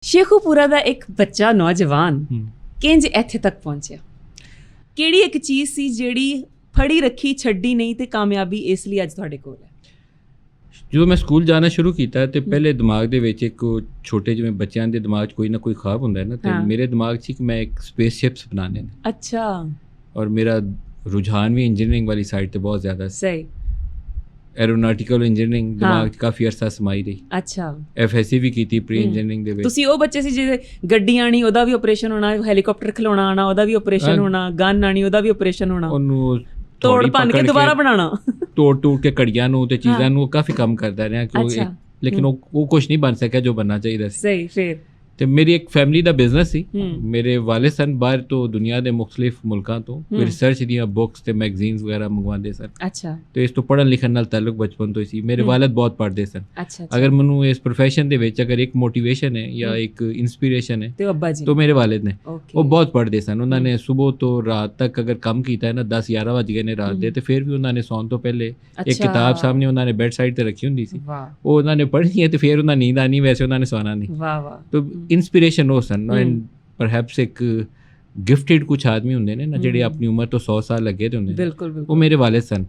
ਸ਼ੇਖੂਪੁਰਾ ਦਾ ਇੱਕ ਬੱਚਾ ਨੌਜਵਾਨ ਕਿੰਜ ਇੱਥੇ ਤੱਕ ਪਹੁੰਚਿਆ? ਕਿਹੜੀ ਇੱਕ ਚੀਜ਼ ਸੀ ਜਿਹੜੀ ਫੜੀ ਰੱਖੀ, ਛੱਡੀ ਨਹੀਂ ਤੇ ਕਾਮਯਾਬੀ ਇਸ ਲਈ ਅੱਜ ਤੁਹਾਡੇ ਕੋਲ ਹੈ? ਜਦੋਂ ਮੈਂ ਸਕੂਲ ਜਾਣਾ ਸ਼ੁਰੂ ਕੀਤਾ ਤੇ ਪਹਿਲੇ ਦਿਮਾਗ ਦੇ ਵਿੱਚ ਇੱਕ ਛੋਟੇ ਜਿਵੇਂ ਬੱਚਿਆਂ ਦੇ ਦਿਮਾਗ 'ਚ ਕੋਈ ਨਾ ਕੋਈ ख्वाब ਹੁੰਦਾ ਹੈ ਨਾ, ਤੇ ਮੇਰੇ ਦਿਮਾਗ 'ਚ ਕਿ ਮੈਂ ਇੱਕ ਸਪੇਸਸ਼ਿਪਸ ਬਣਾਉਣੇ ਨੇ। ਅੱਛਾ। ਔਰ ਮੇਰਾ ਰੁਝਾਨ ਵੀ ਇੰਜੀਨੀਅਰਿੰਗ ਵਾਲੀ ਸਾਈਡ ਤੇ ਬਹੁਤ ਜ਼ਿਆਦਾ ਸੀ। ਸਹੀ। ਐਰੋਨੌਟਿਕਲ ਇੰਜੀਨੀਅਰਿੰਗ ਦਿਮਾਗ 'ਚ ਕਾਫੀ ਅਰਸਾ ਸਮਾਈ ਰਹੀ। ਅੱਛਾ। FSC ਵੀ ਕੀਤੀ ਪ੍ਰੀ ਇੰਜੀਨੀਅਰਿੰਗ ਦੇ ਵਿੱਚ। ਤੁਸੀਂ ਉਹ ਬੱਚੇ ਸੀ ਜਿਹਦੇ ਗੱਡੀ ਆਣੀ ਉਹਦਾ ਵੀ ਆਪਰੇਸ਼ਨ ਹੋਣਾ, ਹੈਲੀਕਾਪਟਰ ਖਿਲਾਉਣਾ ਆਣਾ ਉਹਦਾ ਵੀ ਆਪਰੇਸ਼ਨ ਹੋਣਾ, ਗਨ ਆਣੀ ਉਹਦਾ ਵੀ ਆਪਰੇਸ਼ਨ ਹੋਣਾ, ਉਹਨੂੰ ਤੋੜ ਭੰਨ ਕੇ ਦੁਬਾਰਾ ਬਣਾਉਣਾ, ਤੋੜ ਕੇ ਘੜੀਆਂ ਨੂੰ ਤੇ ਚੀਜ਼ਾਂ ਨੂੰ ਕਾਫੀ ਕੰਮ ਕਰਦਾ ਰਿਹਾ ਕਿਉਂਕਿ ਲੇਕਿਨ ਉਹ ਕੁਝ ਨਹੀਂ ਬਣ ਸਕਿਆ ਜੋ ਬਣਨਾ ਚਾਹੀਦਾ ਸੀ। ਸਹੀ। ਫਿਰ ਤੇ ਮੇਰੀ ਇੱਕ ਫੈਮਿਲੀ ਦਾ ਬਿਜ਼ਨਸ ਸੀ। ਮੇਰੇ ਵਾਲਿਦ ਸਨ ਬਾਹਰ ਤੋਂ ਦੁਨੀਆ ਦੇ ਮੁxtਲਿਫ ਮੁਲਕਾਂ ਤੋਂ ਰਿਸਰਚ ਦੀਆਂ ਬੁੱਕਸ ਤੇ ਮੈਗਜ਼ੀਨਸ ਵਗੈਰਾ ਮੰਗਵਾਉਂਦੇ ਸਨ। ਅੱਛਾ। ਤੇ ਇਸ ਤੋਂ ਪੜ੍ਹਨ ਲਿਖਣ ਨਾਲ ਤਾਲੁਕ ਬਚਪਨ ਤੋਂ ਹੀ ਸੀ। ਮੇਰੇ ਵਾਲਿਦ ਬਹੁਤ ਪੜ੍ਹਦੇ ਸਨ। ਅੱਛਾ। ਅਗਰ ਮੈਨੂੰ ਇਸ ਪ੍ਰੋਫੈਸ਼ਨ ਦੇ ਵਿੱਚ ਅਗਰ ਇੱਕ ਮੋਟੀਵੇਸ਼ਨ ਹੈ ਜਾਂ ਇੱਕ ਇਨਸਪੀਰੇਸ਼ਨ ਹੈ ਤੇ ਅੱਬਾ ਜੀ तो मेरे वालिद ने वो बहुत पढ़ते सन। उन्होंने सुबह तो रात तक अगर काम किया है ना 10-11 बज गए ने रात दे, तो फिर भी उन्होंने सौन तो पहले एक किताब सामने उन्होंने बेड साइड ते रखी होंदी सी। वो उन्होंने पढ़नी है तो फिर उन्हें नींद आनी, वैसे उन्होंने सोना नहीं। वाह वाह। तो इंस्पिरेशन हो सन एंड परहैप्स एक गिफ्टेड कुछ आदमी होंगे ने ना ਜਿਹੜੇ ਆਪਣੀ ਉਮਰ ਤੋਂ 100 ਸਾਲ ਲੱਗੇ ਦੇ ਹੁੰਦੇ ਨੇ, ਬਿਲਕੁਲ ਉਹ ਮੇਰੇ ਵਾਲਿਦ ਸਨ।